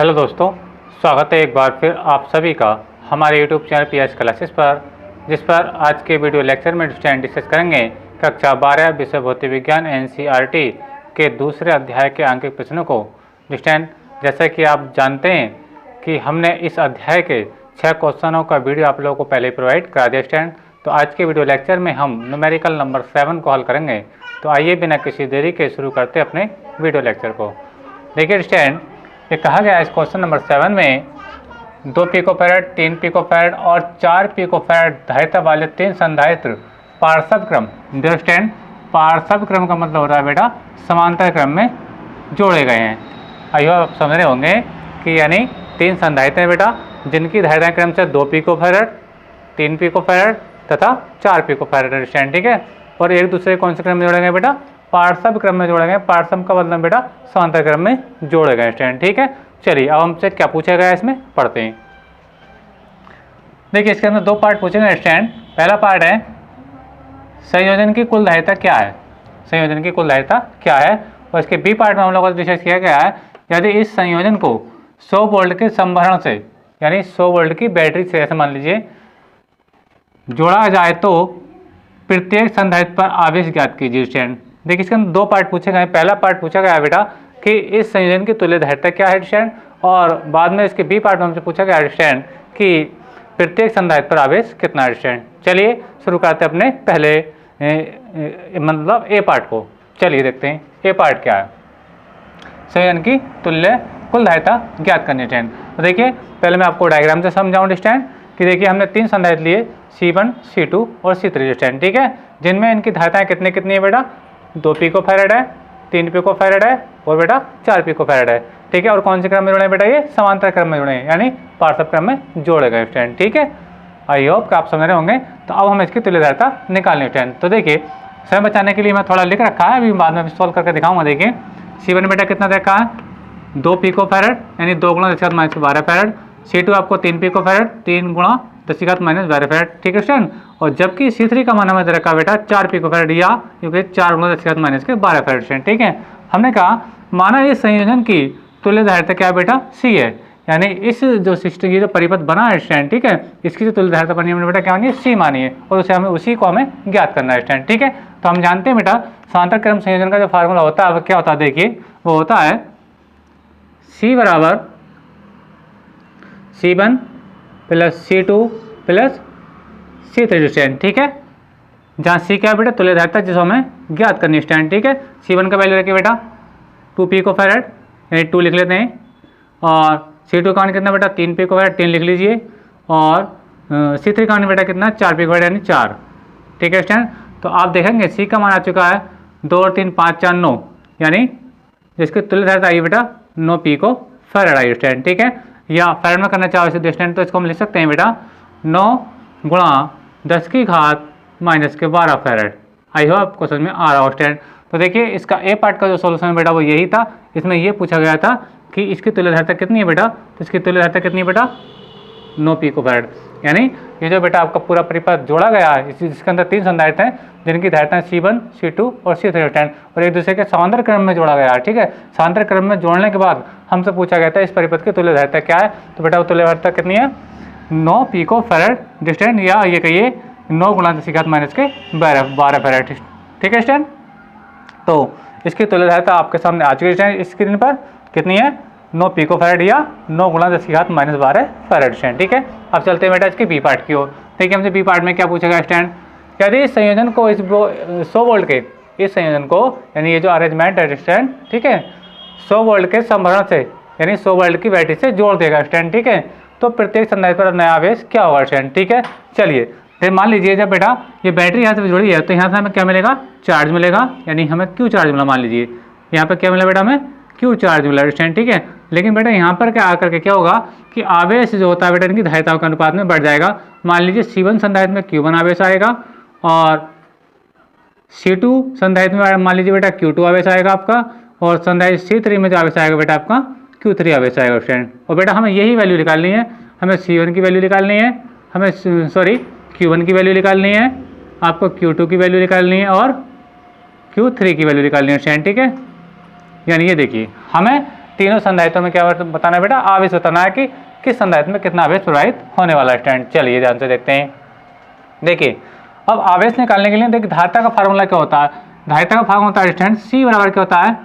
Hello दोस्तों, स्वागत है एक बार फिर आप सभी का हमारे यूट्यूब चैनल पीएस क्लासेस पर, जिस पर आज के वीडियो लेक्चर में स्टूडेंट डिस्कस करेंगे कक्षा 12 विषय भौतिक विज्ञान एनसीईआरटी के दूसरे अध्याय के आंकिक प्रश्नों को। स्टूडेंट, जैसा कि आप जानते हैं कि हमने इस अध्याय के 6 क्वेश्चनों का वीडियो आप लोगों को पहले प्रोवाइड करा दिया स्टूडेंट। तो आज के वीडियो लेक्चर में हम न्यूमेरिकल नंबर 7 को हल करेंगे। तो आइए बिना किसी देरी के शुरू करते अपने वीडियो लेक्चर को। देखिए स्टूडेंट, ये कहा गया इस क्वेश्चन नंबर 7 में 2 पिकोफैरड, 3 पिकोफैरड और 4 पिकोफैरड धारिता वाले 3 संधारित्र पार्श्व क्रम, स्टूडेंट पार्श्व क्रम का मतलब हो रहा है बेटा समांतर क्रम में जोड़े गए हैं। आइए आप समझ रहे होंगे कि यानी 3 संधारित्र हैं बेटा, जिनकी धारिता क्रम से 2 पिकोफैरड, 3 पिकोफैरड तथा 4 पिकोफैरड स्टूडेंट, ठीक है। और एक दूसरे कौन से क्रम में जोड़े गए बेटा? पार्श्व क्रम में जोड़े गए। पार्श्व का मतलब बेटा समांतर क्रम में जोड़े गए स्टूडेंट, ठीक है। चलिए अब हमसे क्या पूछा गया इसमें पढ़ते हैं। देखिए इसके अंदर 2 पार्ट पूछे गए स्टूडेंट। पहला पार्ट है संयोजन की कुल धारिता क्या है, संयोजन की कुल धारिता क्या है। और इसके बी पार्ट में हम लोगों को डिस्कस किया गया है यदि इस संयोजन को 100 वोल्ट के संभरण से यानी 100 वोल्ट की बैटरी से ऐसे मान लीजिए जोड़ा जाए तो प्रत्येक संधारित्र पर आवेश ज्ञात कीजिए स्टूडेंट। देखिए इसके अंदर 2 पार्ट पूछे गए। पहला पार्ट पूछा गया बेटा कि इस संयोजन की तुल्य धारिता क्या है स्टूडेंट, और बाद में इसके बी पार्ट में हमसे पूछा गया स्टूडेंट कि प्रत्येक संधारित्र पर आवेश कितना है स्टूडेंट। चलिए शुरू करते हैं अपने पहले मतलब ए पार्ट को। चलिए देखते हैं ए पार्ट क्या है। संयोजन की तुल्य कुल धारिता ज्ञात करनी स्टूडेंट। तो देखिए पहले मैं आपको डायग्राम से समझाऊँ स्टूडेंट कि देखिए हमने 3 संधारित्र लिए C1, C2 और C3 स्टूडेंट, ठीक है, जिनमें इनकी धारिताएं कितनी है बेटा? 2 पिकोफैरड है, 3 पिकोफैरड है और बेटा 4 पिकोफैरड है, ठीक है। और कौन से क्रम में जुड़े हैं बेटा? ये समांतर क्रम में जुड़े हैं यानी पार्श्व क्रम में जोड़े गए स्टूडेंट, ठीक है। आई होप कि आप समझ रहे होंगे। तो अब हम इसकी तुल्य धारिता निकालनी स्टूडेंट। तो देखिए समय बचाने के लिए मैं थोड़ा लिख रखा है, अभी बाद में सॉल्व करके दिखाऊंगा। देखिए C1 बेटा कितना देखा है? 2 पिकोफैरड यानी 2 गुणा 10⁻12 फैरड। C2 आपको 3 पिकोफैरड, 3 गुणा 10⁻12 फैरड, ठीक है स्टूडेंट। और जबकि C3 का मान हमें दे रखा बेटा 4 पिकोफैरड या क्योंकि 4 गुणा 10⁻12 फैरड स्टूडेंट, ठीक है। हमने कहा माना इस संयोजन की तुल्य धारिता क्या है बेटा? C है, यानी इस जो सिस्टम ये जो परिपथ बना है स्टूडेंट, ठीक है, इसकी जो तुल्य धारिता बनी है बेटा क्या मानी है? C मानी है, और उसे हमें उसी को हमें ज्ञात करना है स्टूडेंट, ठीक है। तो हम जानते हैं बेटा समांतर क्रम संयोजन का जो फार्मूला होता है वो क्या होता है? देखिए वो होता है C बराबर C1 plus C2 plus C3 student, ठीक है। जहाँ C क्या है बेटा? तुल्य धारिता जिसको हमें ज्ञात करनी स्टूडेंट, ठीक है। C1 का वैल्यू रखिए बेटा 2 पिकोफैरड यानी 2 लिख लेते हैं, और C2 का मान कितना बेटा? 3 पिकोफैरड, 3 लिख लीजिए, और C3 का मान बेटा कितना? 4 पिकोफैरड यानी 4, ठीक है स्टूडेंट। तो आप देखेंगे C का मान आ चुका है 2 और 3 5 4 9, यानी जिसकी तुल्य धारिता आई बेटा 9 पिकोफैरड आई स्टूडेंट, ठीक है। या फैरड में करना चाहो इसे स्टूडेंट तो इसको हम लिख सकते हैं बेटा 9 गुणा 10⁻12 फैरड। आई होप आपको समझ में आ रहा हो स्टूडेंट। तो देखिए इसका ए पार्ट का जो सॉल्यूशन बेटा वो यही था। इसमें ये पूछा गया था कि इसकी तुल्य धारिता कितनी है बेटा? तो इसकी तुल्य धारिता कितनी है बेटा? 9 पिकोफैरड, यानी ये जो बेटा आपका पूरा परिपथ जोड़ा गया है इसके अंदर 3 संधारित्र हैं जिनकी धारिताएं C1, C2 और C3 स्टूडेंट, और एक दूसरे के समांतर क्रम में जोड़ा गया है, ठीक है। समांतर क्रम में जोड़ने के बाद हमसे पूछा गया था इस परिपथ की तुल्य धारिता क्या है। तो बेटा वो तुल्य धारिता कितनी है? 9 पिकोफैरड स्टूडेंट, या ये कहिए 9 गुणा 10⁻12 फैरड, ठीक है स्टूडेंट। तो इसकी तुल्य धारिता आपके सामने आ चुकी है स्क्रीन पर, कितनी है? 9 पिकोफैरड या 9 गुणा 10⁻12 फैरड स्टूडेंट, ठीक है। अब चलते हैं बेटा इसकी बी पार्ट की ओर। देखिए हमसे बी पार्ट में क्या पूछा गया स्टूडेंट? यदि इस संयोजन को इस 100 वोल्ट के इस संयोजन को यानी ये जो अरेंजमेंट है स्टूडेंट, ठीक है, 100 वोल्ट के संभरण से यानी 100 वोल्ट की बैटरी से जोड़ देगा स्टूडेंट, ठीक है, तो प्रत्येक संधारित्र पर नया आवेश क्या होगा स्टूडेंट, ठीक है। चलिए फिर मान लीजिए जब बेटा ये बैटरी यहाँ से जुड़ी है तो यहाँ से हमें क्या मिलेगा? चार्ज मिलेगा, यानी हमें Q चार्ज मिला। मान लीजिए यहाँ पर क्या मिला बेटा? हमें Q चार्ज मिला स्टूडेंट, ठीक है। लेकिन बेटा यहाँ पर क्या आकर के क्या होगा कि आवेश जो होता है बेटा इनकी धारिताओं के अनुपात में बढ़ जाएगा। मान लीजिए C1 संधारित्र में Q1 आवेश आएगा, और C2 संधारित्र में मान लीजिए बेटा Q2 आवेश आएगा आपका, और संधारित्र C3 में जो आवेश आएगा बेटा आपका Q3 आवेश आएगा स्टूडेंट। और बेटा हमें यही वैल्यू निकालनी है, हमें C1 की वैल्यू निकालनी है, हमें Q1 की वैल्यू निकालनी है, आपको Q2 की वैल्यू निकालनी है, और Q3 की वैल्यू निकालनी है स्टूडेंट, ठीक है। यानी ये देखिए हमें तीनों संधारित्रों में क्या बताना है बेटा, आवेश बताना है कि किस संधारित्र में कितना आवेश प्रवाहित होने वाला है स्टूडेंट। चलिए ध्यान से देखते हैं। देखिए अब आवेश निकालने के लिए देखिए धारिता का फार्मूला क्या होता है, धारिता का फार्मूला होता है स्टूडेंट C बराबर क्या होता है,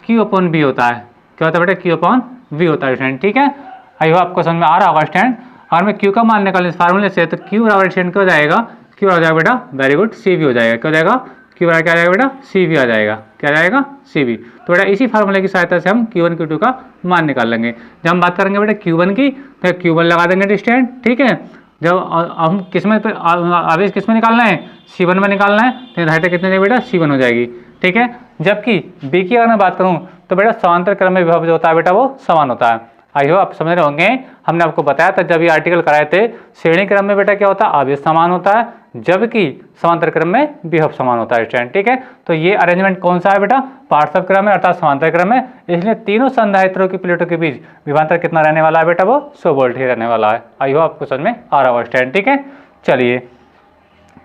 Q/V होता है। क्या होता है बेटा, Q/V होता है स्टूडेंट। ठीक है, आई होप आपको समझ में आ रहा होगा स्टूडेंट। और मैं Q का मान निकालने इस फार्मूले से तो Q बराबर स्टूडेंट क्या हो जाएगा, Q हो जाएगा बेटा, वेरी गुड, CV हो जाएगा। क्या हो जाएगा, Q बराबर क्या आ जाएगा बेटा, CV आ जाएगा। क्या आ जाएगा, CV। तो बेटा इसी फार्मूले की सहायता से हम Q1 Q2 का मान निकाल लेंगे। जब हम बात करेंगे बेटा Q1 की तो Q1 लगा देंगे स्टूडेंट। ठीक है, जब हम किसमें आवेश किसमें निकालना है, C1 में निकालना है, तो धारिता कितनी हो जाएगी बेटा, C1 हो जाएगी। ठीक है, जबकि B की अगर मैं बात करूं तो बेटा समांतर क्रम में विभव जो होता है बेटा वो समान होता है। आई हो आप समझ रहे होंगे, हमने आपको बताया था जब ये आर्टिकल कराए थे, श्रेणी क्रम में बेटा क्या होता है, आवेश समान होता है, जबकि समांतर क्रम में विभव समान होता है स्टूडेंट। ठीक है, तो ये अरेंजमेंट कौन सा है बेटा, पार्श्व क्रम है अर्थात समांतर क्रम है, इसलिए तीनों संधारित्रों की प्लेटों के बीच विभवांतर कितना रहने वाला है बेटा, वो 100 वोल्ट ही रहने वाला है। आई हो आपको समझ में आ रहा होगा स्टूडेंट। ठीक है, चलिए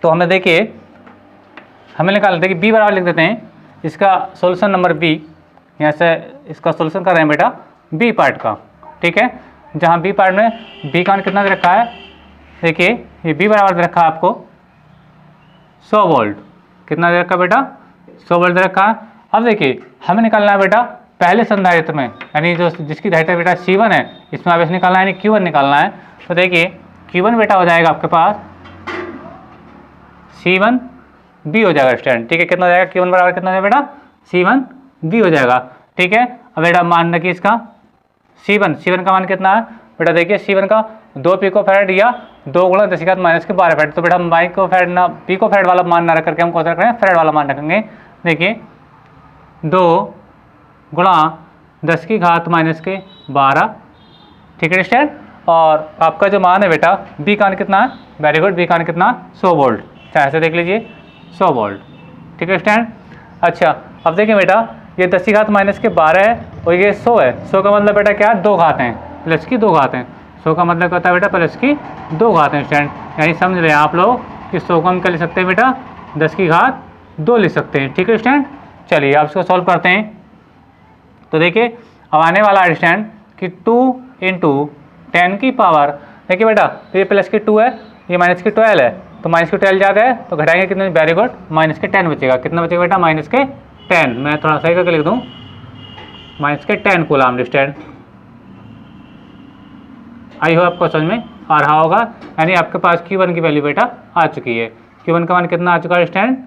तो हमें देखिए हमें निकाल देखिए B बराबर लिख देते हैं, इसका सोल्यूशन नंबर B, यहाँ से इसका सोल्यूशन कर रहे हैं बेटा B पार्ट का। ठीक है, जहाँ B पार्ट में B का मान कितना दे रखा है, देखिए ये B बराबर दे रखा है आपको 100 वोल्ट। कितना दे रखा है बेटा, 100 वोल्ट दे रखा है। अब देखिए हमें निकालना है बेटा पहले संधारित्र में, यानी जो जिसकी धारिता बेटा C1 है, इसमें आवेश निकालना है यानी Q1 निकालना है। तो देखिए Q1 बेटा हो जाएगा आपके पास C1B हो जाएगा स्टूडेंट। ठीक है, कितना हो जाएगा, Q1 बराबर कितना हो जाएगा बेटा, C1B हो जाएगा। ठीक है, अब बेटा मान रखिए इसका C1 का मान कितना है बेटा, देखिए C1 का 2 पिकोफैराड या 2 गुणा 10⁻12 फैराड। तो बेटा हम माइक्रोफैराड ना पिकोफैराड वाला मान ना रख करके हम कौन सा रख रहे हैं, फैराड वाला मान रखेंगे। देखिए 2 गुणा 10⁻12। ठीक है स्टूडेंट, और आपका जो मान है बेटा B का मान कितना है, वेरी गुड, B का मान कितना, 100 वोल्ट। चाहे ऐसे देख लीजिए 100 वोल्ट। ठीक है स्टूडेंट। अच्छा अब देखिए बेटा ये 10⁻12 है और ये 100 है। 100 का मतलब बेटा क्या है, 2 घात हैं, प्लस की 2 घात हैं। 100 का मतलब क्या होता है बेटा, प्लस की 2 घात हैं स्टूडेंट। यानी समझ रहे हैं आप लोग कि 100 को हम क्या लिख सकते हैं बेटा, 10⁻2 लिख सकते हैं। ठीक है स्टूडेंट, चलिए आप इसको सॉल्व करते हैं। तो देखिए अब आने वाला है स्टूडेंट कि 2 × 10 की पावर, देखिए बेटा ये प्लस की 2 है, ये माइनस की 12 है, तो माइनस की 12 ज़्यादा है तो घटाएंगे कितने, वेरी गुड, माइनस के 10 बचेगा। कितना बचेगा बेटा, माइनस के 10। मैं थोड़ा सही करके लिख दूँ, माइनस के 10 कूलाम स्टूडेंट। आई हो आपको समझ में आ रहा होगा, यानी आपके पास Q1 की वैल्यू बेटा आ चुकी है। Q1 का मान कितना आ चुका है स्टूडेंट,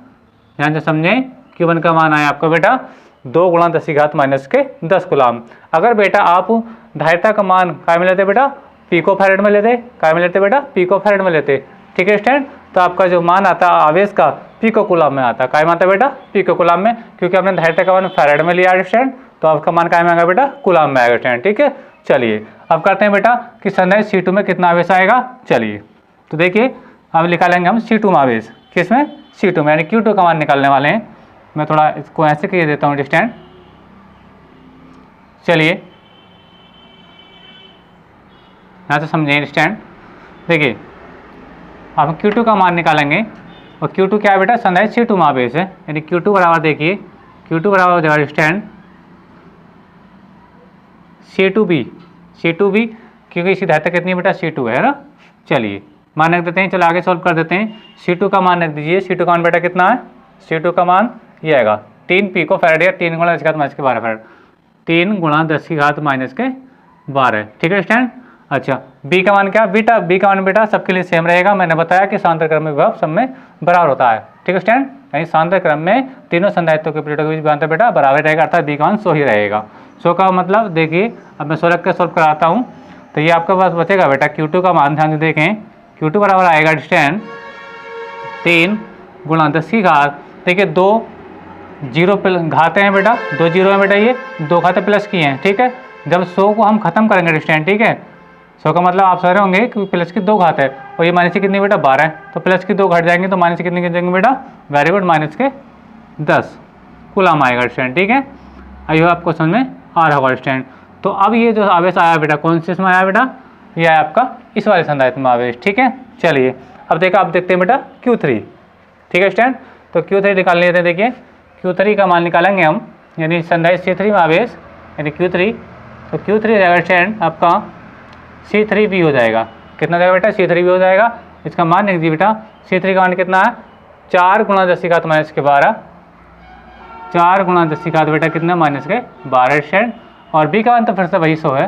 ध्यान से समझें। Q1 का मान आया आपका बेटा 2 गुणा 10⁻10 कूलाम। अगर बेटा आप धारिता का मान काय में लेते बेटा, पिकोफैराड में लेते, काय में लेते बेटा, पिकोफैराड में लेते। ठीक है स्टूडेंट, तो आपका जो मान आता आवेश का पिको कूलाम में आता, काय में आता बेटा, पिको कूलाम में, क्योंकि आपने धारिता का मान फैराड में लिया स्टूडेंट, तो आपका मान काय में आएगा बेटा, कूलाम में आएगा स्टूडेंट। ठीक है, चलिए अब करते हैं बेटा कि संधारित्र C2 में कितना आवेश आएगा। चलिए तो देखिए अब निकालेंगे हम C2 में आवेश, किसमें, C2 में, यानी Q2 का मान निकालने वाले हैं। मैं थोड़ा इसको ऐसे कर देता हूँ स्टूडेंट। चलिए यहाँ से समझें स्टूडेंट। देखिए अब हम Q2 का मान निकालेंगे, और Q2 क्या है बेटा, संधारित्र C2 में आवेश है, यानी Q2 बराबर देखिए Q2 बराबर हो जाएगा स्टूडेंट C2B, क्योंकि इसकी धारिता कितनी बेटा, C2 है ना। चलिए मान रख देते हैं, चलो आगे सॉल्व कर देते हैं। C2 का मान रख दीजिए, C2 का मान बेटा कितना है, C2 का मान ये आएगा 3 पिकोफैराड या 3 गुणा 10⁻12 फैराड, 3 गुणा 10⁻12। ठीक है स्टूडेंट। अच्छा B का मान क्या, बेटा B का मान बेटा सबके लिए सेम रहेगा। मैंने बताया कि समांतर क्रम में विभव सब में बराबर होता है। ठीक है स्टूडेंट, यानी समांतर क्रम में तीनों संधारित्रों के प्लेटों के बीच विभवांतर बेटा बराबर रहेगा, अर्थात B का मान 100 ही रहेगा। 100 का मतलब देखिए अब मैं 100 रख के सॉल्व कराता हूँ, तो ये आपके पास बचेगा बेटा Q2 का मान, ध्यान से देखें Q2 बराबर आएगा स्टूडेंट 3 गुणा 10 की घात, देखिए 2 जीरो घाते हैं बेटा, 2 जीरो हैं बेटा, ये 2 घाते प्लस की हैं। ठीक है, जब 100 को हम खत्म करेंगे स्टूडेंट, ठीक है 100 का मतलब आप समझ रहे होंगे कि प्लस की 2 घात है, और ये माइनस की कितनी बेटा 12 है, तो प्लस की 2 घट जाएंगे तो माइनस की कितनी घट जाएंगे बेटा, वेरी गुड, माइनस के 10 कूलाम आएगा स्टूडेंट। ठीक है, आइए आपको समझ में आ रहा होगा स्टूडेंट। तो अब ये जो आवेश आया बेटा कौन से इसमें आया बेटा, ये आया आपका इस वाले संधारित्र में आवेश। ठीक है, चलिए अब देखा, अब देखते हैं बेटा Q3। ठीक है स्टूडेंट, तो Q3 निकाल लेते हैं। देखिए Q3 का मान निकालेंगे हम, यानी संधारित्र C3 में आवेश यानी Q3 तो Q3 हो जाएगा स्टूडेंट आपका C3V हो जाएगा। कितना हो जाएगा बेटा? C3V हो जाएगा। इसका मान लिख दीजिए बेटा, C3 का मान कितना है? 4 गुणा 10 की घात माइनस के 12, 4 गुणा 10 की घात बेटा कितना? माइनस के 12 स्टूडेंट। और B का मान तो फिर से वही 100 है।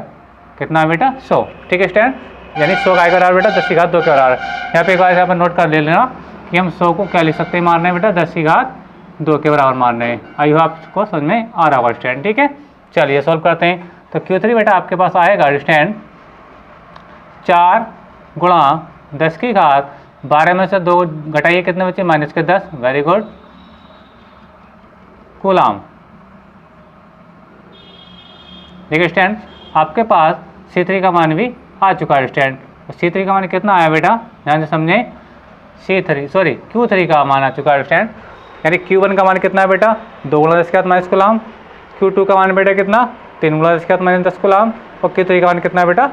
कितना है बेटा? 100। ठीक है स्टूडेंट, यानी 100 का बराबर बेटा 10 की घात 2 के बराबर। यहाँ पे एक बार यहाँ पर नोट कर ले लेना कि हम 100 को क्या लिख सकते हैं? मारना है बेटा 10 की घात 2 के बराबर मारना है। आई होप आपको समझ में आ रहा होगा स्टूडेंट। ठीक है, चलिए सॉल्व करते हैं। तो Q3 बेटा आपके पास आएगा स्टूडेंट 4 गुणा 10 की घात 12 में से 2 घटाइए, कितने बचे? माइनस के 10। Very good, coulomb. देखिए स्टूडेंट, आपके पास C3 का मान भी आ चुका है स्टूडेंट। C3 का मान कितना आया बेटा? ध्यान से समझें, Q3 का मान आ चुका है स्टूडेंट। यानी Q1 का मान कितना है बेटा? 2 गुणा 10 के घात माइनस कूलाम। Q2 का मान बेटा कितना? 3 गुणा 10 के घात माइनस 10 कूलाम। और Q3 का मान कितना है बेटा?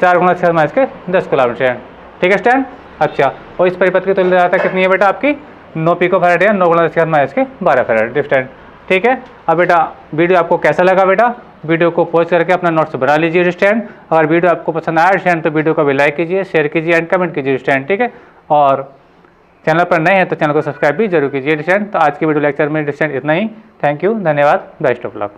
4 गुणा 10 के घात माइनस के 10 कूलाम स्टूडेंट। ठीक है स्टूडेंट, अच्छा। और इस परिपथ की तुल्यता कितनी है बेटा आपकी? 9 पिकोफैराड या 9 गुणा 10 के घात माइनस के 12 फैराड स्टूडेंट। ठीक है, अब बेटा वीडियो आपको कैसा लगा बेटा? वीडियो को पॉज करके अपना नोट्स बना लीजिए स्टूडेंट। अगर वीडियो आपको पसंद आया स्टूडेंट तो वीडियो को भी लाइक कीजिए, शेयर कीजिए एंड कमेंट कीजिए स्टूडेंट। ठीक है, और चैनल पर नए हैं तो चैनल को सब्सक्राइब भी जरूर कीजिए स्टूडेंट। तो आज के वीडियो लेक्चर में स्टूडेंट इतना ही। थैंक यू, धन्यवाद, बेस्ट ऑफ लक।